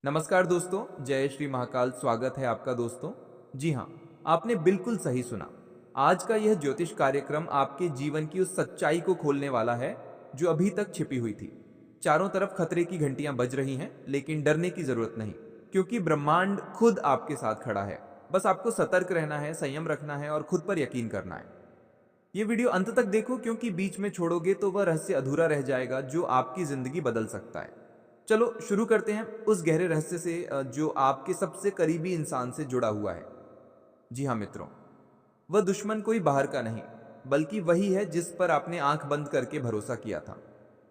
नमस्कार दोस्तों, जय श्री महाकाल। स्वागत है आपका दोस्तों। जी हाँ, आपने बिल्कुल सही सुना। आज का यह ज्योतिष कार्यक्रम आपके जीवन की उस सच्चाई को खोलने वाला है जो अभी तक छिपी हुई थी। चारों तरफ खतरे की घंटियां बज रही हैं, लेकिन डरने की जरूरत नहीं, क्योंकि ब्रह्मांड खुद आपके साथ खड़ा है। बस आपको सतर्क रहना है, संयम रखना है और खुद पर यकीन करना है। ये वीडियो अंत तक देखो, क्योंकि बीच में छोड़ोगे तो वह रहस्य अधूरा रह जाएगा जो आपकी जिंदगी बदल सकता है। चलो शुरू करते हैं उस गहरे रहस्य से जो आपके सबसे करीबी इंसान से जुड़ा हुआ है। जी हाँ मित्रों, वह दुश्मन कोई बाहर का नहीं, बल्कि वही है जिस पर आपने आंख बंद करके भरोसा किया था।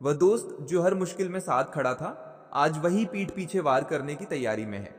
वह दोस्त जो हर मुश्किल में साथ खड़ा था, आज वही पीठ पीछे वार करने की तैयारी में है।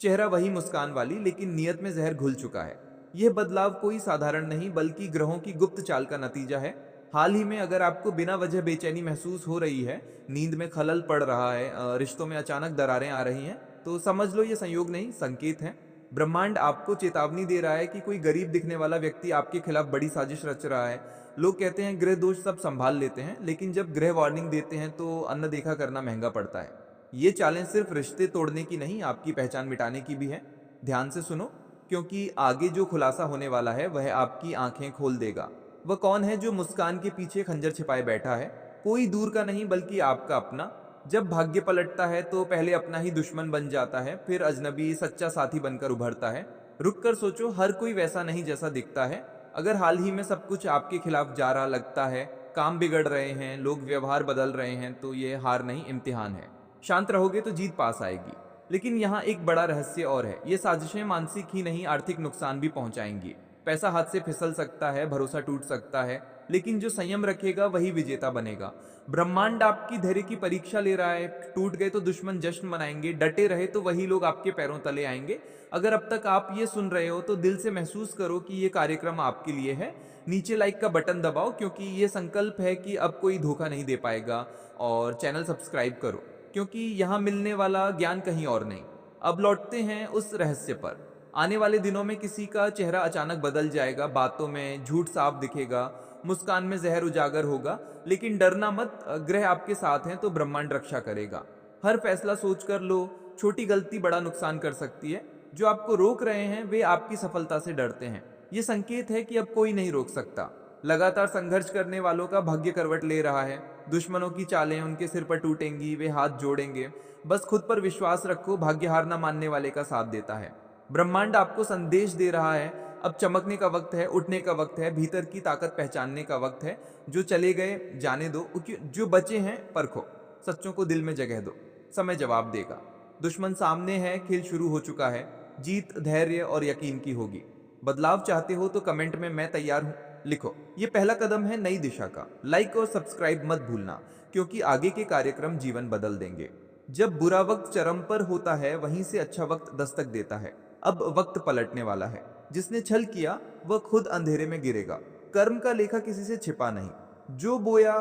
चेहरा वही मुस्कान वाली, लेकिन नियत में जहर घुल चुका है। यह बदलाव कोई साधारण नहीं, बल्कि ग्रहों की गुप्त चाल का नतीजा है। हाल ही में अगर आपको बिना वजह बेचैनी महसूस हो रही है, नींद में खलल पड़ रहा है, रिश्तों में अचानक दरारें आ रही हैं, तो समझ लो ये संयोग नहीं, संकेत है। ब्रह्मांड आपको चेतावनी दे रहा है कि कोई गरीब दिखने वाला व्यक्ति आपके खिलाफ बड़ी साजिश रच रहा है। लोग कहते हैं ग्रह दोष सब संभाल लेते हैं, लेकिन जब ग्रह वार्निंग देते हैं तो अनदेखा करना महंगा पड़ता है। ये चालें सिर्फ रिश्ते तोड़ने की नहीं, आपकी पहचान मिटाने की भी है। ध्यान से सुनो, क्योंकि आगे जो खुलासा होने वाला है वह आपकी आंखें खोल देगा। वह कौन है जो मुस्कान के पीछे खंजर छिपाए बैठा है? कोई दूर का नहीं, बल्कि आपका अपना। जब भाग्य पलटता है तो पहले अपना ही दुश्मन बन जाता है, फिर अजनबी सच्चा साथी बनकर उभरता है। रुक कर सोचो, हर कोई वैसा नहीं जैसा दिखता है। अगर हाल ही में सब कुछ आपके खिलाफ जा रहा लगता है, काम बिगड़ रहे हैं, लोग व्यवहार बदल रहे हैं, तो ये हार नहीं, इम्तिहान है। शांत रहोगे तो जीत पास आएगी। लेकिन यहाँ एक बड़ा रहस्य और है, ये साजिशें मानसिक ही नहीं, आर्थिक नुकसान भी पहुंचाएंगी। पैसा हाथ से फिसल सकता है, भरोसा टूट सकता है, लेकिन जो संयम रखेगा वही विजेता बनेगा। ब्रह्मांड आपकी धैर्य की परीक्षा ले रहा है। टूट गए तो दुश्मन जश्न मनाएंगे, डटे रहे तो वही लोग आपके पैरों तले आएंगे। अगर अब तक आप ये सुन रहे हो तो दिल से महसूस करो कि ये कार्यक्रम आपके लिए है। नीचे लाइक का बटन दबाओ, क्योंकि ये संकल्प है कि अब कोई धोखा नहीं दे पाएगा। और चैनल सब्सक्राइब करो, क्योंकि यहाँ मिलने वाला ज्ञान कहीं और नहीं। अब लौटते हैं उस रहस्य पर। आने वाले दिनों में किसी का चेहरा अचानक बदल जाएगा, बातों में झूठ साफ दिखेगा, मुस्कान में जहर उजागर होगा। लेकिन डरना मत, ग्रह आपके साथ हैं तो ब्रह्मांड रक्षा करेगा। हर फैसला सोच कर लो, छोटी गलती बड़ा नुकसान कर सकती है। जो आपको रोक रहे हैं वे आपकी सफलता से डरते हैं। ये संकेत है कि अब कोई नहीं रोक सकता। लगातार संघर्ष करने वालों का भाग्य करवट ले रहा है। दुश्मनों की चालें उनके सिर पर टूटेंगी, वे हाथ जोड़ेंगे। बस खुद पर विश्वास रखो, भाग्य हार ना मानने वाले का साथ देता है। ब्रह्मांड आपको संदेश दे रहा है, अब चमकने का वक्त है, उठने का वक्त है, भीतर की ताकत पहचानने का वक्त है। जो चले गए जाने दो, जो बचे हैं परखो, सच्चों को दिल में जगह दो। समय जवाब देगा। दुश्मन सामने है, खेल शुरू हो चुका है। जीत धैर्य और यकीन की होगी। बदलाव चाहते हो तो कमेंट में मैं तैयार हूं लिखो। ये पहला कदम है नई दिशा का। लाइक और सब्सक्राइब मत भूलना, क्योंकि आगे के कार्यक्रम जीवन बदल देंगे। जब बुरा वक्त चरम पर होता है, वहीं से अच्छा वक्त दस्तक देता है। अब वक्त पलटने वाला है। जिसने छल किया वह खुद अंधेरे में गिरेगा। कर्म का लेखा किसी से छिपा नहीं। जो बोया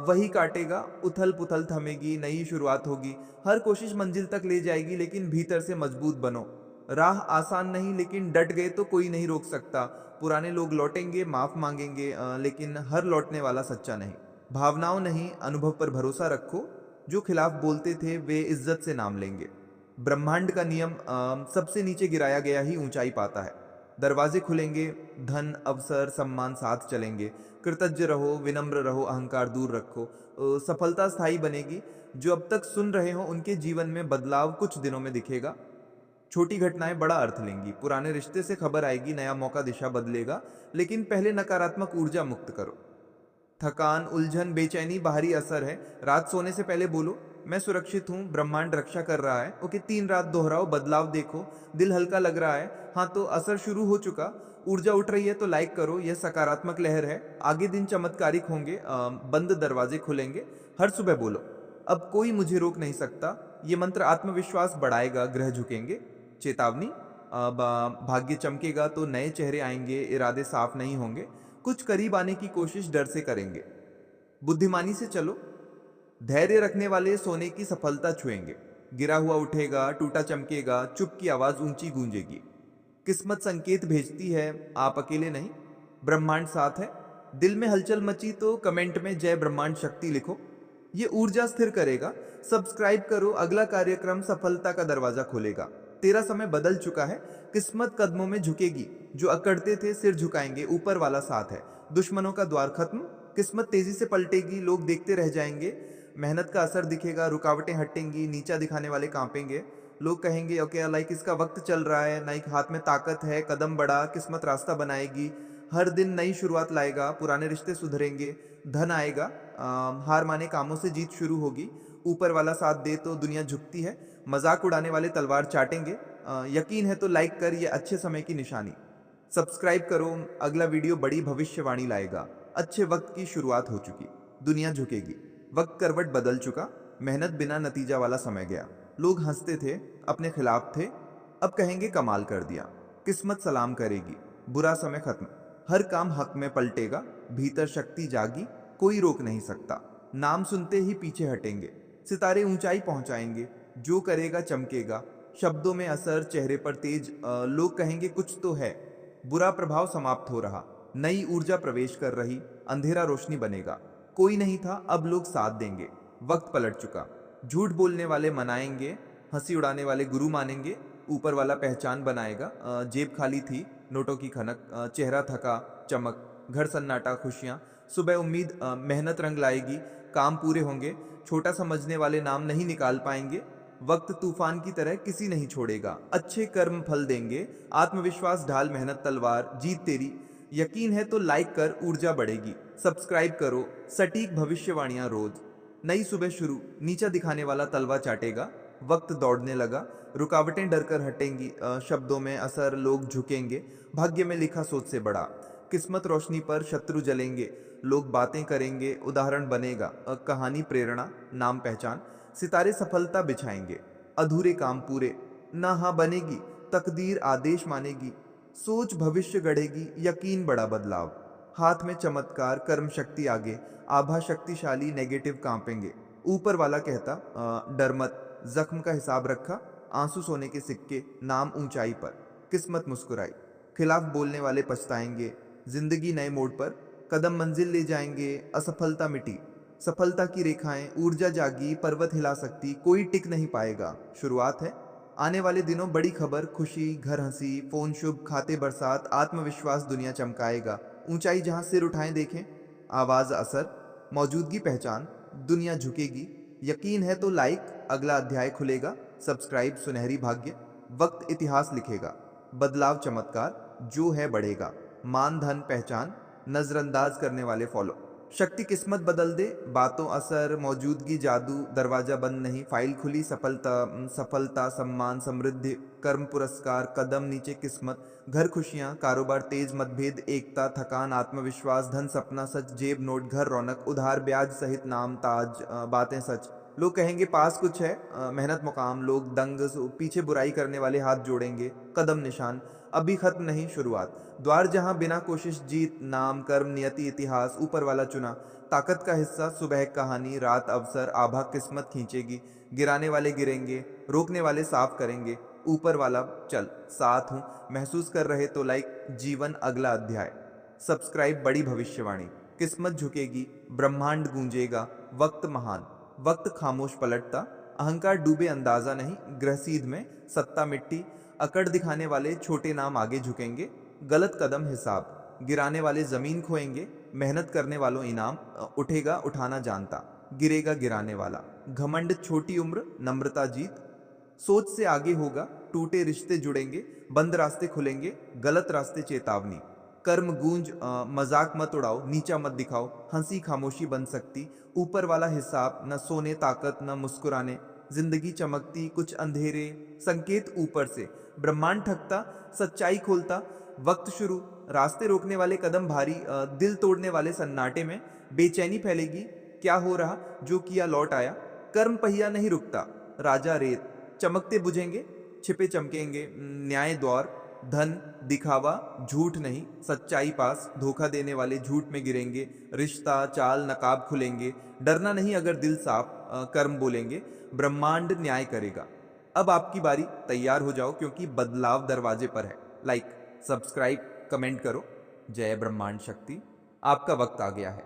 वही काटेगा। उथल पुथल थमेगी, नई शुरुआत होगी। हर कोशिश मंजिल तक ले जाएगी, लेकिन भीतर से मजबूत बनो। राह आसान नहीं, लेकिन डट गए तो कोई नहीं रोक सकता। पुराने लोग लौटेंगे, माफ मांगेंगे, लेकिन हर लौटने वाला सच्चा नहीं। भावनाओं नहीं, अनुभव पर भरोसा रखो। जो खिलाफ बोलते थे वे इज्जत से नाम लेंगे। ब्रह्मांड का नियम, सबसे नीचे गिराया गया ही ऊंचाई पाता है। दरवाजे खुलेंगे, धन अवसर सम्मान साथ चलेंगे। कृतज्ञ रहो, विनम्र रहो, अहंकार दूर रखो। सफलता स्थायी बनेगी। जो अब तक सुन रहे हो उनके जीवन में बदलाव कुछ दिनों में दिखेगा। छोटी घटनाएं बड़ा अर्थ लेंगी। पुराने रिश्ते से खबर आएगी, नया मौका दिशा बदलेगा। लेकिन पहले नकारात्मक ऊर्जा मुक्त करो। थकान, उलझन, बेचैनी बाहरी असर है। रात सोने से पहले बोलो, मैं सुरक्षित हूँ, ब्रह्मांड रक्षा कर रहा है। ओके, 3 रात दोहराओ, बदलाव देखो। दिल हल्का लग रहा है, हाँ तो असर शुरू हो चुका। ऊर्जा उठ रही है तो लाइक करो, यह सकारात्मक लहर है। आगे दिन चमत्कारिक होंगे, बंद दरवाजे खुलेंगे। हर सुबह बोलो, अब कोई मुझे रोक नहीं सकता। ये मंत्र आत्मविश्वास बढ़ाएगा, ग्रह झुकेंगे। चेतावनी, अब भाग्य चमकेगा तो नए चेहरे आएंगे, इरादे साफ नहीं होंगे। कुछ करीब आने की कोशिश डर से करेंगे। बुद्धिमानी से चलो। धैर्य रखने वाले सोने की सफलता छुएंगे। गिरा हुआ उठेगा, टूटा चमकेगा, चुप की आवाज ऊंची गूंजेगी। किस्मत संकेत भेजती है, आप अकेले नहीं, ब्रह्मांड साथ है। दिल में हलचल मची तो कमेंट में जय ब्रह्मांड शक्ति लिखो। ये ऊर्जा स्थिर करेगा। सब्सक्राइब करो, अगला कार्यक्रम सफलता का दरवाजा खोलेगा। तेरा समय बदल चुका है, किस्मत कदमों में झुकेगी। जो अकड़ते थे सिर झुकाएंगे, ऊपर वाला साथ है। दुश्मनों का द्वार खत्म, किस्मत तेजी से पलटेगी, लोग देखते रह जाएंगे। मेहनत का असर दिखेगा, रुकावटें हटेंगी, नीचा दिखाने वाले कांपेंगे। लोग कहेंगे ओके लाइक इसका वक्त चल रहा है, लाइक हाथ में ताकत है, कदम बढ़ा, किस्मत रास्ता बनाएगी। हर दिन नई शुरुआत लाएगा, पुराने रिश्ते सुधरेंगे, धन आएगा, हार माने कामों से जीत शुरू होगी। ऊपर वाला साथ दे तो दुनिया झुकती है। मजाक उड़ाने वाले तलवार चाटेंगे। यकीन है तो लाइक कर, ये अच्छे समय की निशानी। सब्सक्राइब करो, अगला वीडियो बड़ी भविष्यवाणी लाएगा। अच्छे वक्त की शुरुआत हो चुकी, दुनिया झुकेगी। वक्त करवट बदल चुका, मेहनत बिना नतीजा वाला समय गया। लोग हंसते थे, अपने खिलाफ थे, अब कहेंगे कमाल कर दिया। किस्मत सलाम करेगी, बुरा समय खत्म। हर काम हक में पलटेगा, भीतर शक्ति जागी, कोई रोक नहीं सकता। नाम सुनते ही पीछे हटेंगे, सितारे ऊंचाई पहुंचाएंगे। जो करेगा चमकेगा, शब्दों में असर, चेहरे पर तेज। लोग कहेंगे कुछ तो है। बुरा प्रभाव समाप्त हो रहा, नई ऊर्जा प्रवेश कर रही, अंधेरा रोशनी बनेगा। कोई नहीं था, अब लोग साथ देंगे। वक्त पलट चुका, झूठ बोलने वाले मनाएंगे, हंसी उड़ाने वाले गुरु मानेंगे। ऊपर वाला पहचान बनाएगा। जेब खाली थी, नोटों की खनक, चेहरा थका, चमक, घर सन्नाटा, खुशियां। सुबह उम्मीद, मेहनत रंग लाएगी, काम पूरे होंगे। छोटा समझने वाले नाम नहीं निकाल पाएंगे। वक्त तूफान की तरह किसी नहीं छोड़ेगा, अच्छे कर्म फल देंगे। आत्मविश्वास ढाल, मेहनत तलवार, जीत तेरी। यकीन है तो लाइक कर, ऊर्जा बढ़ेगी। सब्सक्राइब करो, सटीक भविष्यवाणियां रोज। नई सुबह शुरू, नीचा दिखाने वाला तलवा चाटेगा। वक्त दौड़ने लगा, रुकावटें डरकर हटेंगी। शब्दों में असर, लोग झुकेंगे। भाग्य में लिखा सोच से बड़ा, किस्मत रोशनी पर, शत्रु जलेंगे। लोग बातें करेंगे, उदाहरण बनेगा। कहानी प्रेरणा, नाम पहचान। सितारे सफलता बिछाएंगे, अधूरे काम पूरे। ना हाँ बनेगी, तकदीर आदेश मानेगी। सोच भविष्य गढ़ेगी, यकीन बड़ा बदलाव। हाथ में चमत्कार, कर्म शक्ति आगे। आभा शक्तिशाली, नेगेटिव कांपेंगे। ऊपर वाला कहता डर मत, जख्म का हिसाब रखा। आंसू सोने के सिक्के, नाम ऊंचाई पर। किस्मत मुस्कुराई, खिलाफ बोलने वाले पछताएंगे। जिंदगी नए मोड़ पर, कदम मंजिल ले जाएंगे। असफलता मिटी, सफलता की रेखाएं, ऊर्जा जागी। पर्वत हिला सकती, कोई टिक नहीं पाएगा। शुरुआत है, आने वाले दिनों बड़ी खबर, खुशी, घर हंसी, फोन शुभ, खाते बरसात। आत्मविश्वास दुनिया चमकाएगा। ऊंचाई जहां सिर उठाएं देखें, आवाज असर, मौजूदगी पहचान। दुनिया झुकेगी, यकीन है तो लाइक, अगला अध्याय खुलेगा। सब्सक्राइब, सुनहरी भाग्य। वक्त इतिहास लिखेगा, बदलाव चमत्कार। जो है बढ़ेगा, मान धन पहचान। नजरअंदाज करने वाले फॉलो। शक्ति किस्मत बदल दे, बातों असर, मौजूदगी जादू। दरवाजा बंद नहीं, फाइल खुली। सफलता, सफलता, सम्मान, समृद्धि, कर्म पुरस्कार। कदम नीचे किस्मत, घर खुशियां, कारोबार तेज, मतभेद एकता। थकान आत्मविश्वास, धन सपना सच। जेब नोट, घर रौनक, उधार ब्याज सहित नाम ताज। बातें सच, लोग कहेंगे पास कुछ है। मेहनत मुकाम, लोग दंग। पीछे बुराई करने वाले हाथ जोड़ेंगे। कदम निशान, अभी खत्म नहीं शुरुआत। द्वार जहां बिना कोशिश जीत। नाम, कर्म, नियति, इतिहास। ऊपर वाला चुना, ताकत का हिस्सा। सुबह कहानी, रात अवसर। आभा किस्मत खींचेगी। गिराने वाले गिरेंगे, रोकने वाले साफ करेंगे। ऊपर वाला चल साथ हूं, महसूस कर रहे तो लाइक। जीवन अगला अध्याय, सब्सक्राइब, बड़ी भविष्यवाणी। किस्मत झुकेगी, ब्रह्मांड गूंजेगा। वक्त महान, वक्त खामोश पलटता। अहंकार डूबे अंदाजा नहीं, ग्रहसीध में। सत्ता मिट्टी, अकड़ दिखाने वाले छोटे नाम आगे झुकेंगे। गलत कदम हिसाब, गिराने वाले जमीन खोएंगे। मेहनत करने वालों इनाम, उठेगा उठाना जानता, गिरेगा गिराने वाला। घमंड छोटी उम्र, नम्रता जीत। सोच से आगे होगा, टूटे रिश्ते जुड़ेंगे। बंद रास्ते खुलेंगे, गलत रास्ते चेतावनी। कर्म गूंज, मजाक मत उड़ाओ, नीचा मत दिखाओ। हंसी खामोशी बन सकती, ऊपर वाला हिसाब। न सोने ताकत, न मुस्कुराने। जिंदगी चमकती, कुछ अंधेरे संकेत ऊपर से। ब्रह्मांड ठगता, सच्चाई खोलता। वक्त शुरू, रास्ते रोकने वाले कदम भारी। दिल तोड़ने वाले सन्नाटे में। बेचैनी फैलेगी, क्या हो रहा, जो किया लौट आया। कर्म पहिया नहीं रुकता, राजा रेत। चमकते बुझेंगे, छिपे चमकेंगे। न्याय द्वार, धन दिखावा, झूठ नहीं, सच्चाई पास। धोखा देने वाले झूठ में गिरेंगे। रिश्ता, चाल, नकाब खुलेंगे। डरना नहीं अगर दिल साफ, कर्म बोलेंगे। ब्रह्मांड न्याय करेगा। अब आपकी बारी, तैयार हो जाओ क्योंकि बदलाव दरवाजे पर है। लाइक, सब्सक्राइब, कमेंट करो। जय ब्रह्मांड शक्ति, आपका वक्त आ गया है।